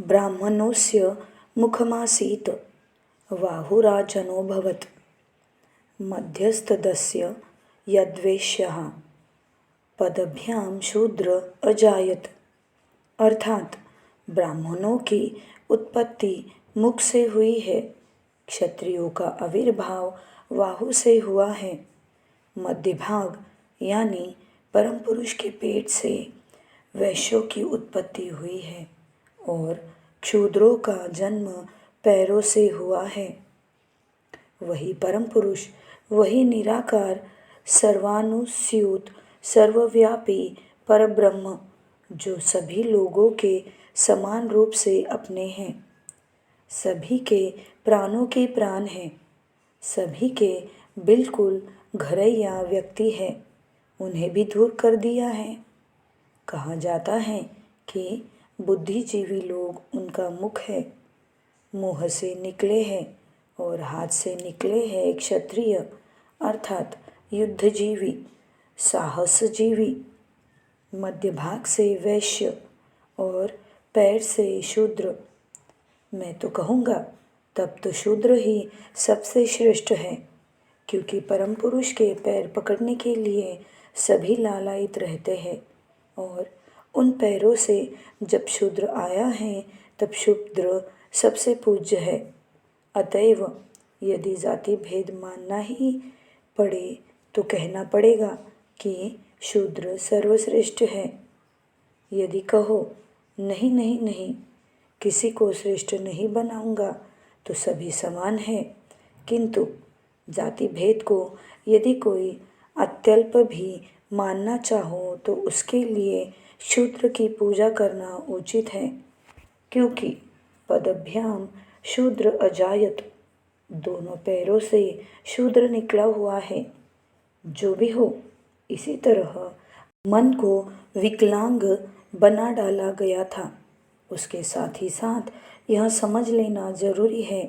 ब्राह्मणोऽस्य मुखमासीत् बाहुराजनोऽभवत् मध्यस्तदस्य यद्वेश्यः पदभ्याम शूद्र अजायत। अर्थात ब्राह्मणों की उत्पत्ति मुख से हुई है, क्षत्रियों का आविर्भाव बाहु से हुआ है, मध्य भाग यानी परम पुरुष के पेट से वैश्यों की उत्पत्ति हुई है और क्षूद्रों का जन्म पैरों से हुआ है। वही परम पुरुष, वही निराकार, सर्वानुस्यूत, सर्वव्यापी परब्रह्म जो सभी लोगों के समान रूप से अपने हैं, सभी के प्राणों के प्राण हैं, सभी के बिल्कुल घरैया व्यक्ति है, उन्हें भी दूर कर दिया है। कहा जाता है कि बुद्धिजीवी लोग उनका मुख है, मुँह से निकले हैं और हाथ से निकले हैं क्षत्रिय अर्थात युद्धजीवी, साहसजीवी, मध्य भाग से वैश्य और पैर से शूद्र। मैं तो कहूँगा तब तो शूद्र ही सबसे श्रेष्ठ है, क्योंकि परम पुरुष के पैर पकड़ने के लिए सभी लालायित रहते हैं और उन पैरों से जब शूद्र आया है तब शूद्र सबसे पूज्य है। अतएव यदि जाति भेद मानना ही पड़े तो कहना पड़ेगा कि शूद्र सर्वश्रेष्ठ है। यदि कहो नहीं नहीं नहीं, किसी को श्रेष्ठ नहीं बनाऊंगा तो सभी समान है, किंतु जाति भेद को यदि कोई अत्यल्प भी मानना चाहो तो उसके लिए शूद्र की पूजा करना उचित है, क्योंकि पदभ्याम शूद्र अजायत, दोनों पैरों से शूद्र निकला हुआ है। जो भी हो, इसी तरह मन को विकलांग बना डाला गया था। उसके साथ ही साथ यह समझ लेना जरूरी है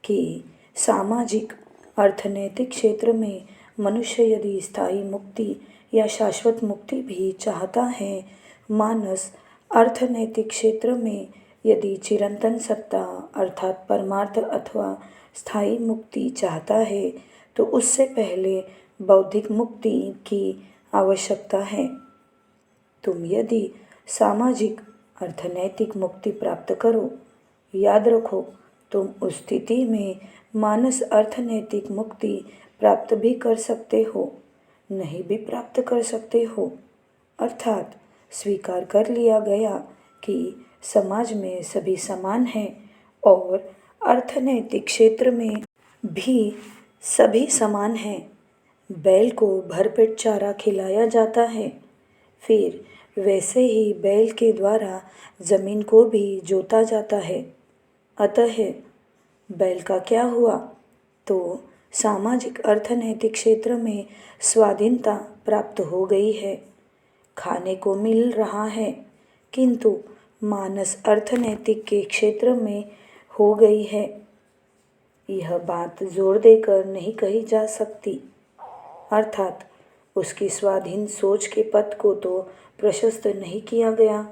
कि सामाजिक अर्थनैतिक क्षेत्र में मनुष्य यदि स्थायी मुक्ति या शाश्वत मुक्ति भी चाहता है, मानस अर्थनैतिक क्षेत्र में यदि चिरंतन सत्ता अर्थात परमार्थ अथवा स्थायी मुक्ति चाहता है, तो उससे पहले बौद्धिक मुक्ति की आवश्यकता है। तुम यदि सामाजिक अर्थनैतिक मुक्ति प्राप्त करो, याद रखो तुम उस स्थिति में मानस अर्थनैतिक मुक्ति प्राप्त भी कर सकते हो, नहीं भी प्राप्त कर सकते हो। अर्थात स्वीकार कर लिया गया कि समाज में सभी समान हैं और अर्थनैतिक क्षेत्र में भी सभी समान हैं। बैल को भरपेट चारा खिलाया जाता है, फिर वैसे ही बैल के द्वारा जमीन को भी जोता जाता है। अतः बैल का क्या हुआ? तो सामाजिक अर्थनैतिक क्षेत्र में स्वाधीनता प्राप्त हो गई है, खाने को मिल रहा है, किंतु मानस अर्थनैतिक के क्षेत्र में हो गई है। यह बात जोर देकर नहीं कही जा सकती, अर्थात उसकी स्वाधीन सोच के पथ को तो प्रशस्त नहीं किया गया।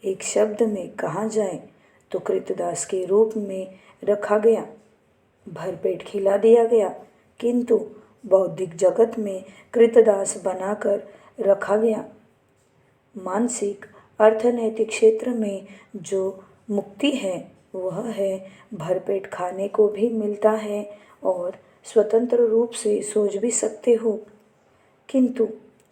एक शब्द में कहा जाए तो कृतदास के रूप में रखा गया, भरपेट खिला दिया गया, किंतु बौद्धिक जगत में कृतदास बनाकर रखा गया। मानसिक अर्थनैतिक क्षेत्र में जो मुक्ति है वह है भरपेट खाने को भी मिलता है और स्वतंत्र रूप से सोच भी सकते हो, किंतु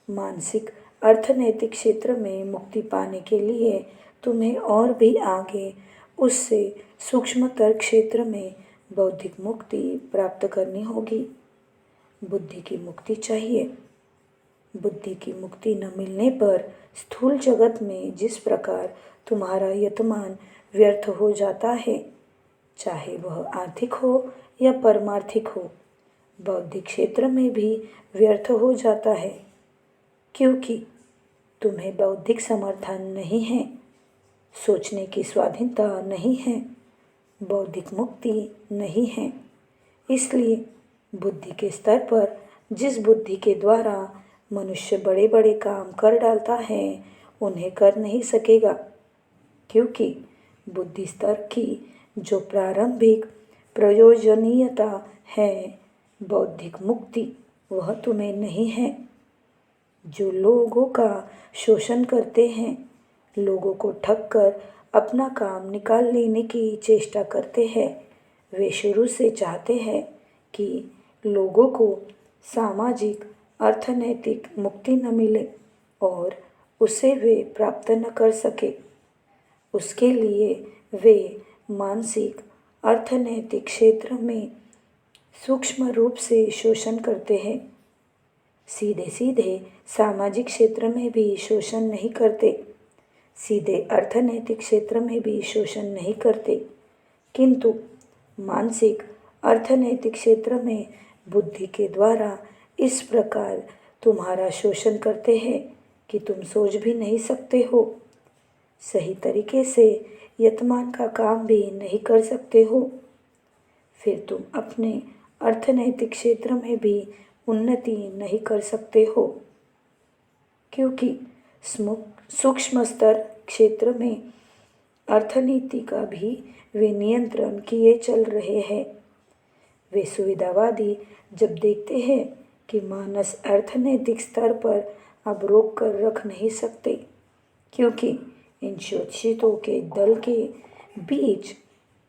मानसिक अर्थनैतिक क्षेत्र में मुक्ति पाने के लिए तुम्हें और भी आगे उससे सूक्ष्मतर क्षेत्र में बौद्धिक मुक्ति प्राप्त करनी होगी। बुद्धि की मुक्ति चाहिए। बुद्धि की मुक्ति न मिलने पर स्थूल जगत में जिस प्रकार तुम्हारा यतमान व्यर्थ हो जाता है, चाहे वह आर्थिक हो या परमार्थिक हो, बौद्धिक क्षेत्र में भी व्यर्थ हो जाता है, क्योंकि तुम्हें बौद्धिक समर्थन नहीं है, सोचने की स्वाधीनता नहीं है, बौद्धिक मुक्ति नहीं है। इसलिए बुद्धि के स्तर पर जिस बुद्धि के द्वारा मनुष्य बड़े बड़े काम कर डालता है, उन्हें कर नहीं सकेगा, क्योंकि बुद्धि स्तर की जो प्रारंभिक प्रयोजनीयता है बौद्धिक मुक्ति, वह तुम्हें नहीं है। जो लोगों का शोषण करते हैं, लोगों को ठग कर अपना काम निकाल लेने की चेष्टा करते हैं, वे शुरू से चाहते हैं कि लोगों को सामाजिक अर्थनैतिक मुक्ति न मिले और उसे वे प्राप्त न कर सके। उसके लिए वे मानसिक अर्थनैतिक क्षेत्र में सूक्ष्म रूप से शोषण करते हैं। सीधे सीधे सामाजिक क्षेत्र में भी शोषण नहीं करते, सीधे अर्थनैतिक क्षेत्र में भी शोषण नहीं करते, किंतु मानसिक अर्थनैतिक क्षेत्र में बुद्धि के द्वारा इस प्रकार तुम्हारा शोषण करते हैं कि तुम सोच भी नहीं सकते हो। सही तरीके से यतमान का काम भी नहीं कर सकते हो। फिर तुम अपने अर्थनैतिक क्षेत्र में भी उन्नति नहीं कर सकते हो, क्योंकि सूक्ष्म स्तर क्षेत्र में अर्थनीति का भी वे नियंत्रण किए चल रहे हैं। वे सुविधावादी जब देखते हैं कि मानस अर्थनैतिक स्तर पर अब रोक कर रख नहीं सकते, क्योंकि इन शोषितों के दल के बीच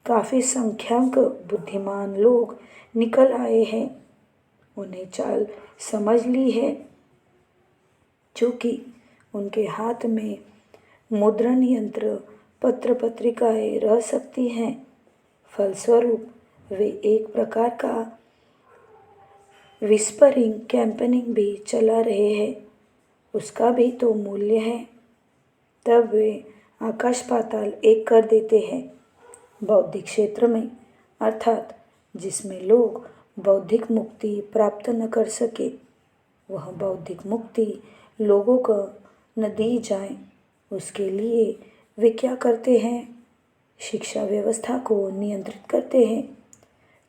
काफ़ी संख्याक बुद्धिमान लोग निकल आए हैं, उन्हें चाल समझ ली है, जो कि उनके हाथ में मुद्रण यंत्र पत्र पत्रिकाएं रह सकती हैं। फलस्वरूप वे एक प्रकार का विस्परिंग कैंपेनिंग भी चला रहे हैं। उसका भी तो मूल्य है। तब वे आकाश पाताल एक कर देते हैं। बौद्धिक क्षेत्र में, अर्थात जिसमें लोग बौद्धिक मुक्ति प्राप्त न कर सके, वह बौद्धिक मुक्ति लोगों को न दी जाए, उसके लिए वे क्या करते हैं? शिक्षा व्यवस्था को नियंत्रित करते हैं,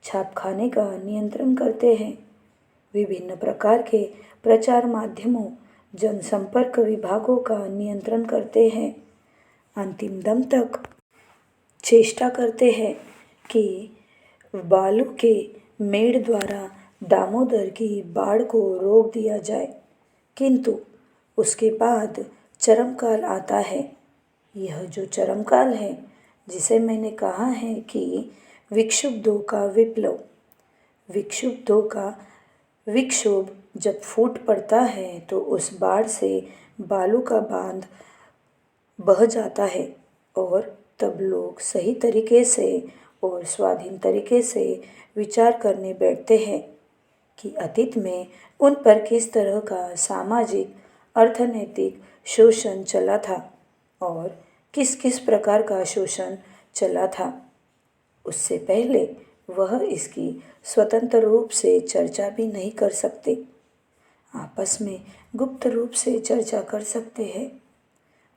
छापखाने का नियंत्रण करते हैं, विभिन्न प्रकार के प्रचार माध्यमों, जनसंपर्क विभागों का नियंत्रण करते हैं, अंतिम दम तक चेष्टा करते हैं कि बालू के मेड़ द्वारा दामोदर की बाढ़ को रोक दिया जाए, किंतु उसके बाद चरमकाल आता है। यह जो चरमकाल है, जिसे मैंने कहा है कि विक्षुब्धों का विप्लव, विक्षुब्धों का विक्षोभ जब फूट पड़ता है तो उस बाढ़ से बालू का बांध बह जाता है और तब लोग सही तरीके से और स्वाधीन तरीके से विचार करने बैठते हैं कि अतीत में उन पर किस तरह का सामाजिक अर्थनैतिक शोषण चला था और किस किस प्रकार का शोषण चला था। उससे पहले वह इसकी स्वतंत्र रूप से चर्चा भी नहीं कर सकते, आपस में गुप्त रूप से चर्चा कर सकते हैं।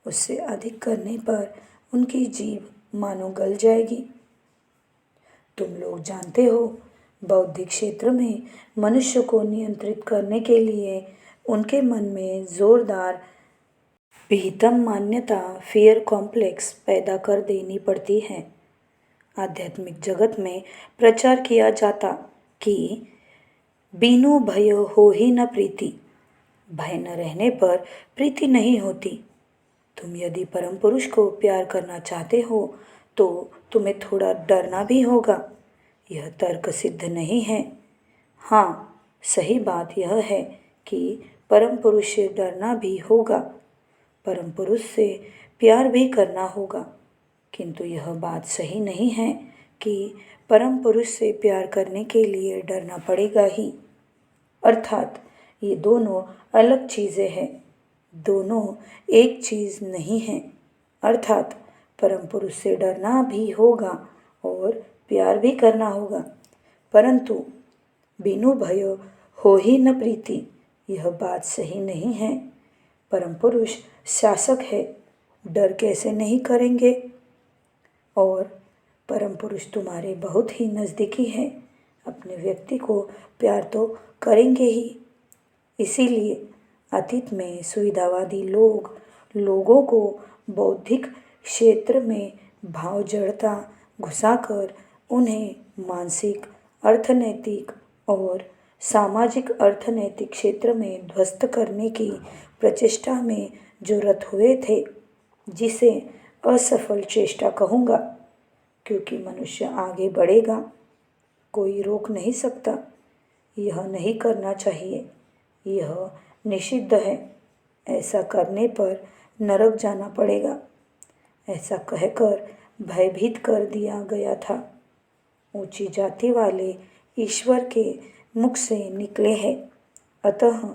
उससे अधिक करने पर उनकी जीभ मानो गल जाएगी। तुम लोग जानते हो, बौद्धिक क्षेत्र में मनुष्य को नियंत्रित करने के लिए उनके मन में जोरदार विहितम मान्यता फियर कॉम्प्लेक्स पैदा कर देनी पड़ती है। आध्यात्मिक जगत में प्रचार किया जाता कि बिनु भय हो ही न प्रीति, भय न रहने पर प्रीति नहीं होती। तुम यदि परम पुरुष को प्यार करना चाहते हो तो तुम्हें थोड़ा डरना भी होगा। यह तर्क सिद्ध नहीं है। हाँ, सही बात यह है कि परम पुरुष से डरना भी होगा, परम पुरुष से प्यार भी करना होगा, किंतु यह बात सही नहीं है कि परम पुरुष से प्यार करने के लिए डरना पड़ेगा ही। अर्थात ये दोनों अलग चीज़ें हैं, दोनों एक चीज़ नहीं है। अर्थात परम पुरुष से डरना भी होगा और प्यार भी करना होगा, परंतु बिनु भय हो ही न प्रीति, यह बात सही नहीं है। परम पुरुष शासक है, डर कैसे नहीं करेंगे? और परम पुरुष तुम्हारे बहुत ही नज़दीकी है, अपने व्यक्ति को प्यार तो करेंगे ही। इसीलिए अतीत में सुविधावादी लोग लोगों को बौद्धिक क्षेत्र में भाव जड़ता घुसाकर उन्हें मानसिक, अर्थनैतिक और सामाजिक अर्थनैतिक क्षेत्र में ध्वस्त करने की प्रचेष्टा में जो रत हुए थे, जिसे असफल चेष्टा कहूँगा, क्योंकि मनुष्य आगे बढ़ेगा, कोई रोक नहीं सकता। यह नहीं करना चाहिए, यह निषिद्ध है, ऐसा करने पर नरक जाना पड़ेगा, ऐसा कहकर भयभीत कर दिया गया था। ऊंची जाति वाले ईश्वर के मुख से निकले हैं, अतः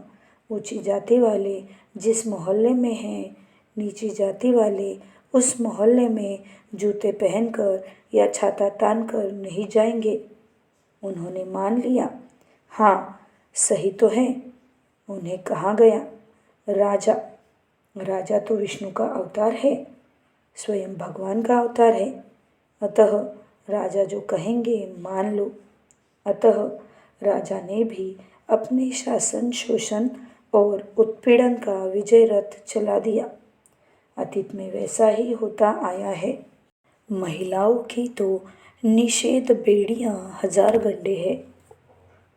ऊंची जाति वाले जिस मोहल्ले में हैं, नीची जाति वाले उस मोहल्ले में जूते पहनकर या छाता तानकर नहीं जाएंगे। उन्होंने मान लिया, हाँ सही तो है। उन्हें कहा गया, राजा, राजा तो विष्णु का अवतार है, स्वयं भगवान का अवतार है, अतः राजा जो कहेंगे मान लो। अतः राजा ने भी अपने शासन, शोषण और उत्पीड़न का विजय रथ चला दिया। अतीत में वैसा ही होता आया है। महिलाओं की तो निषेध बेड़ियां हजार गड्ढे है।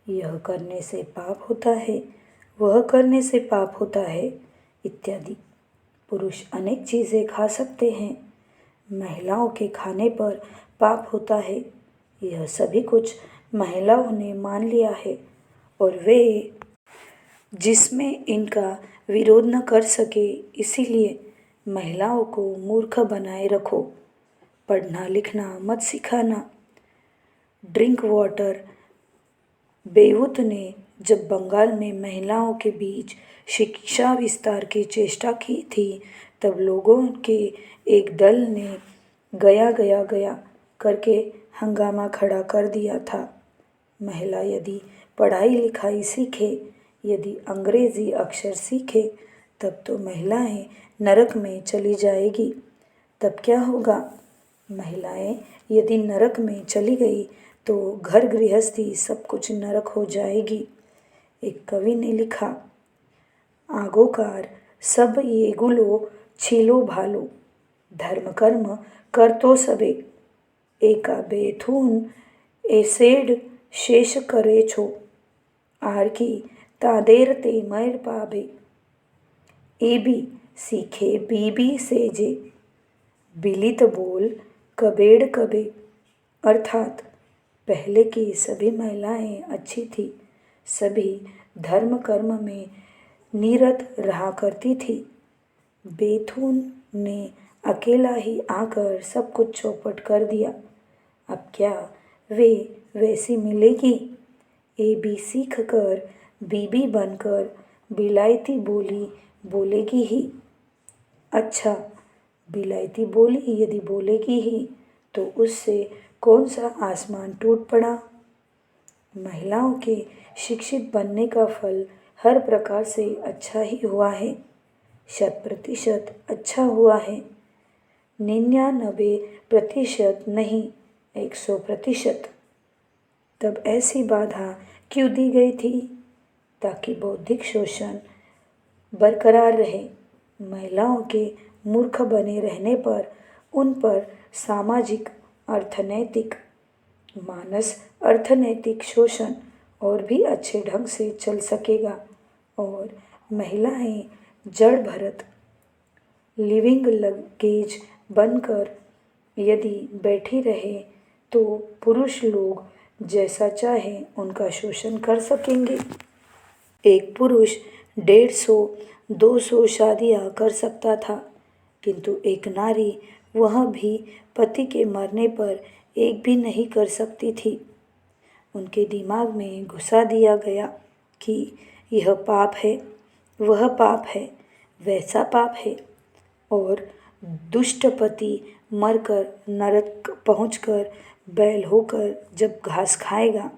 यह करने से पाप होता है, वह करने से पाप होता है, इत्यादि। पुरुष अनेक चीज़ें खा सकते हैं, महिलाओं के खाने पर पाप होता है। यह सभी कुछ महिलाओं ने मान लिया है और वे जिसमें इनका विरोध न कर सके, इसीलिए महिलाओं को मूर्ख बनाए रखो, पढ़ना लिखना मत सिखाना। ड्रिंक वाटर बेऊत ने जब बंगाल में महिलाओं के बीच शिक्षा विस्तार की चेष्टा की थी, तब लोगों के एक दल ने गया गया गया करके हंगामा खड़ा कर दिया था। महिला यदि पढ़ाई लिखाई सीखे, यदि अंग्रेजी अक्षर सीखे, तब तो महिलाएं नरक में चली जाएगी। तब क्या होगा? महिलाएं यदि नरक में चली गई तो घर गृहस्थी सब कुछ नरक हो जाएगी। एक कवि ने लिखा, आगोकार सब ये गुलो छीलो भालो, धर्म कर्म कर तो सबे, एका बेथून एसेड शेष करे छो, आर की तादेर ते मैर पाबे, ए बी सीखे बीबी से जे, बिलित बोल कबेड़ कबे। अर्थात पहले की सभी महिलाएं अच्छी थी, सभी धर्म कर्म में निरत रहा करती थी। बेथून ने अकेला ही आकर सब कुछ चौपट कर दिया। अब क्या वे वैसी मिलेगी? ए बी सीख कर बीबी बनकर बिलायती बोली बोलेगी ही। अच्छा, बिलायती बोली यदि बोलेगी ही तो उससे कौन सा आसमान टूट पड़ा? महिलाओं के शिक्षित बनने का फल हर प्रकार से अच्छा ही हुआ है, 100% अच्छा हुआ है, 99% नहीं, 100%। तब ऐसी बाधा क्यों दी गई थी? ताकि बौद्धिक शोषण बरकरार रहे। महिलाओं के मूर्ख बने रहने पर उन पर सामाजिक, अर्थनैतिक, मानस अर्थनैतिक शोषण और भी अच्छे ढंग से चल सकेगा और महिलाएं जड़ भरत लिविंग लगेज बनकर यदि बैठी रहे तो पुरुष लोग जैसा चाहे उनका शोषण कर सकेंगे। एक पुरुष 150-200 शादियां कर सकता था, किंतु एक नारी वह भी पति के मरने पर एक भी नहीं कर सकती थी। उनके दिमाग में घुसा दिया गया कि यह पाप है, वह पाप है, वैसा पाप है, और दुष्ट पति मरकर नरक पहुंचकर बैल होकर जब घास खाएगा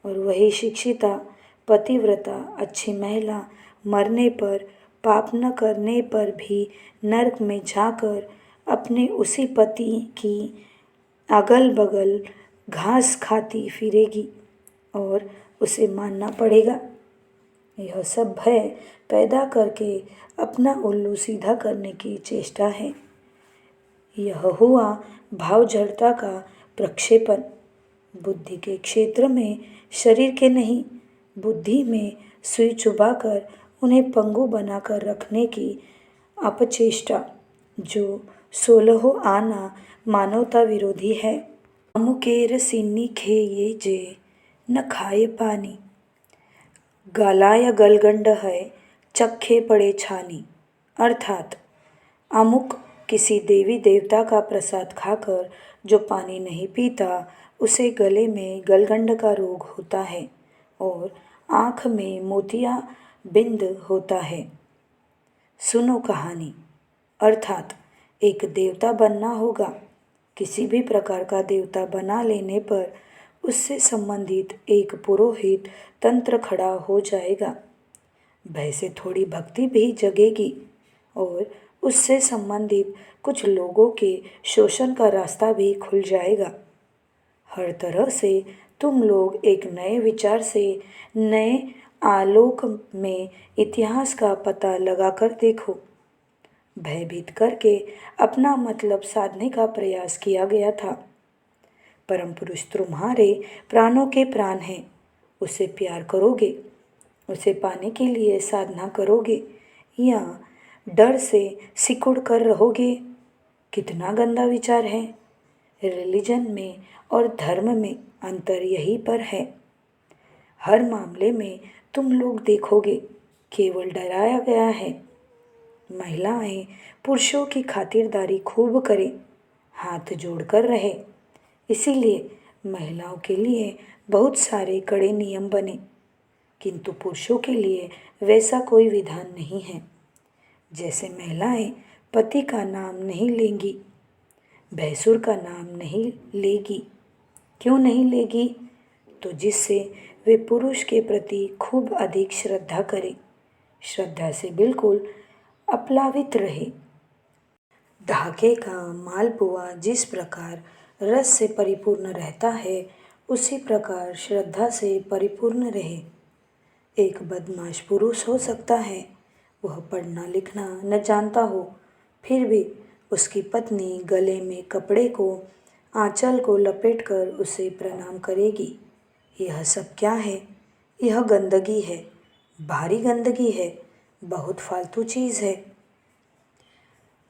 और वही शिक्षिता, पतिव्रता, अच्छी महिला मरने पर, पाप न करने पर भी नरक में जाकर अपने उसी पति की अगल बगल घास खाती फिरेगी और उसे मानना पड़ेगा। यह सब भय पैदा करके अपना उल्लू सीधा करने की चेष्टा है। यह हुआ भाव जड़ता का प्रक्षेपण। बुद्धि के क्षेत्र में शरीर के नहीं, बुद्धि में सुई चुभाकर उन्हें पंगु बनाकर रखने की अपचेष्टा, जो 16 आना मानवता विरोधी है। अमुकेर सिन्नी खेये जे न खाए पानी, गालाय गलगंड है चखे पड़े छानी। अर्थात अमुक किसी देवी देवता का प्रसाद खाकर जो पानी नहीं पीता उसे गले में गलगंड का रोग होता है और आँख में मोतिया बिंद होता है। सुनो कहानी। अर्थात एक देवता बनना होगा। किसी भी प्रकार का देवता बना लेने पर उससे संबंधित एक पुरोहित तंत्र खड़ा हो जाएगा। भय से थोड़ी भक्ति भी जगेगी और उससे संबंधित कुछ लोगों के शोषण का रास्ता भी खुल जाएगा। हर तरह से तुम लोग एक नए विचार से नए आलोक में इतिहास का पता लगाकर देखो। भयभीत करके अपना मतलब साधने का प्रयास किया गया था। परम पुरुष तुम्हारे प्राणों के प्राण हैं। उसे प्यार करोगे, उसे पाने के लिए साधना करोगे या डर से सिकुड़ कर रहोगे? कितना गंदा विचार है। रिलीजन में और धर्म में अंतर यहीं पर है। हर मामले में तुम लोग देखोगे केवल डराया गया है। महिलाएं पुरुषों की खातिरदारी खूब करें, हाथ जोड़कर रहे। इसीलिए महिलाओं के लिए बहुत सारे कड़े नियम बने, किंतु पुरुषों के लिए वैसा कोई विधान नहीं है। जैसे महिलाएं पति का नाम नहीं लेंगी, भैंसुर का नाम नहीं लेगी। क्यों नहीं लेगी? तो जिससे वे पुरुष के प्रति खूब अधिक श्रद्धा करें, श्रद्धा से बिल्कुल अप्लावित रहे। ढाके का मालपुआ जिस प्रकार रस से परिपूर्ण रहता है, उसी प्रकार श्रद्धा से परिपूर्ण रहे। एक बदमाश पुरुष हो सकता है, वह पढ़ना लिखना न जानता हो, फिर भी उसकी पत्नी गले में कपड़े को, आंचल को लपेटकर उसे प्रणाम करेगी। यह सब क्या है? यह गंदगी है, भारी गंदगी है, बहुत फालतू चीज़ है।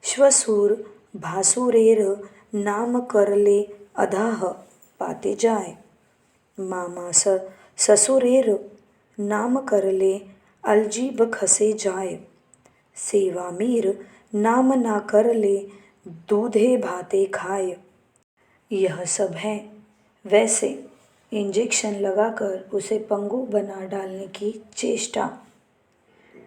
श्वशुर भासुरेर नाम करले अधाह पाते जाए, मामा ससुरेर नाम करले अलजीब खसे जाए, सेवामीर नाम ना करले दूधे भाते खाए। यह सब है। वैसे इंजेक्शन लगाकर उसे पंगु बना डालने की चेष्टा।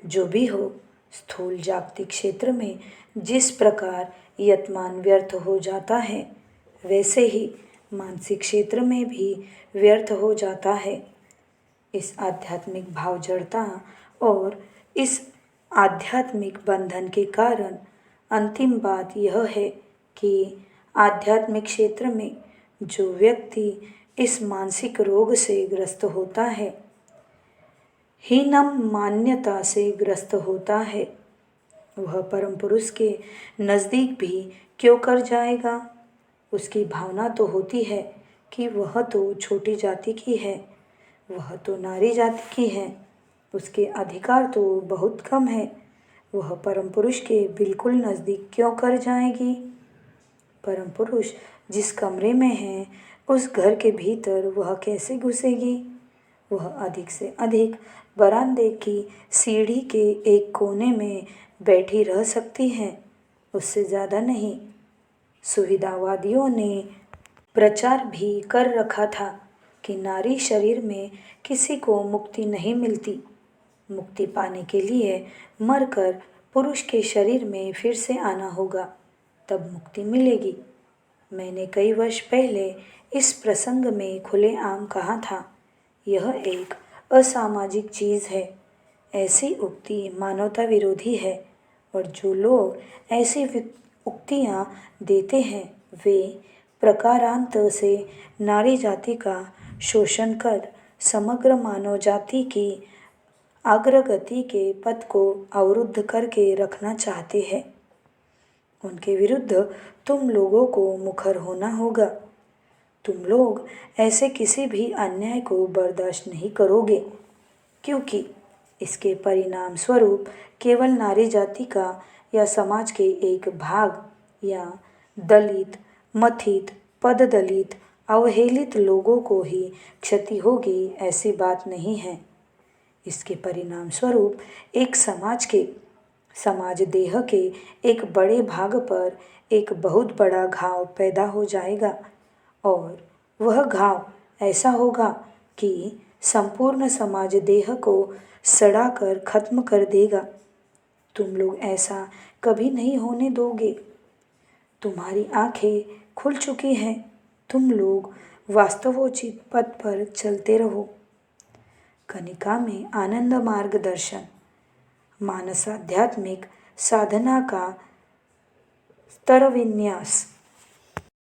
जो भी हो, स्थूल जागतिक क्षेत्र में जिस प्रकार यत्मान व्यर्थ हो जाता है, वैसे ही मानसिक क्षेत्र में भी व्यर्थ हो जाता है। इस आध्यात्मिक भाव जड़ता और इस आध्यात्मिक बंधन के कारण अंतिम बात यह है कि आध्यात्मिक क्षेत्र में जो व्यक्ति इस मानसिक रोग से ग्रस्त होता है, हीनम मान्यता से ग्रस्त होता है, वह परम पुरुष के नज़दीक भी क्यों कर जाएगा? उसकी भावना तो होती है कि वह तो छोटी जाति की है, वह तो नारी जाति की है, उसके अधिकार तो बहुत कम है, वह परम पुरुष के बिल्कुल नज़दीक क्यों कर जाएगी? परम पुरुष जिस कमरे में है, उस घर के भीतर वह कैसे घुसेगी? वह अधिक से अधिक बरामदे की सीढ़ी के एक कोने में बैठी रह सकती है, उससे ज़्यादा नहीं। सुविधावादियों ने प्रचार भी कर रखा था कि नारी शरीर में किसी को मुक्ति नहीं मिलती। मुक्ति पाने के लिए मरकर पुरुष के शरीर में फिर से आना होगा, तब मुक्ति मिलेगी। मैंने कई वर्ष पहले इस प्रसंग में खुलेआम कहा था, यह एक असामाजिक चीज़ है। ऐसी उक्ति मानवता विरोधी है और जो लोग ऐसी उक्तियाँ देते हैं, वे प्रकारांत से नारी जाति का शोषण कर समग्र मानव जाति की अग्रगति के पथ को अवरुद्ध करके रखना चाहते हैं। उनके विरुद्ध तुम लोगों को मुखर होना होगा। तुम लोग ऐसे किसी भी अन्याय को बर्दाश्त नहीं करोगे, क्योंकि इसके परिणाम स्वरूप केवल नारी जाति का या समाज के एक भाग या दलित, मथित, पददलित, अवहेलित लोगों को ही क्षति होगी, ऐसी बात नहीं है। इसके परिणाम स्वरूप एक समाज देह के एक बड़े भाग पर एक बहुत बड़ा घाव पैदा हो जाएगा और वह घाव ऐसा होगा कि संपूर्ण समाज देह को सड़ाकर खत्म कर देगा। तुम लोग ऐसा कभी नहीं होने दोगे। तुम्हारी आंखें खुल चुकी हैं। तुम लोग वास्तवोचित पथ पर चलते रहो। कनिका में आनंद मार्गदर्शन मानसाध्यात्मिक साधना का स्तर विन्यास।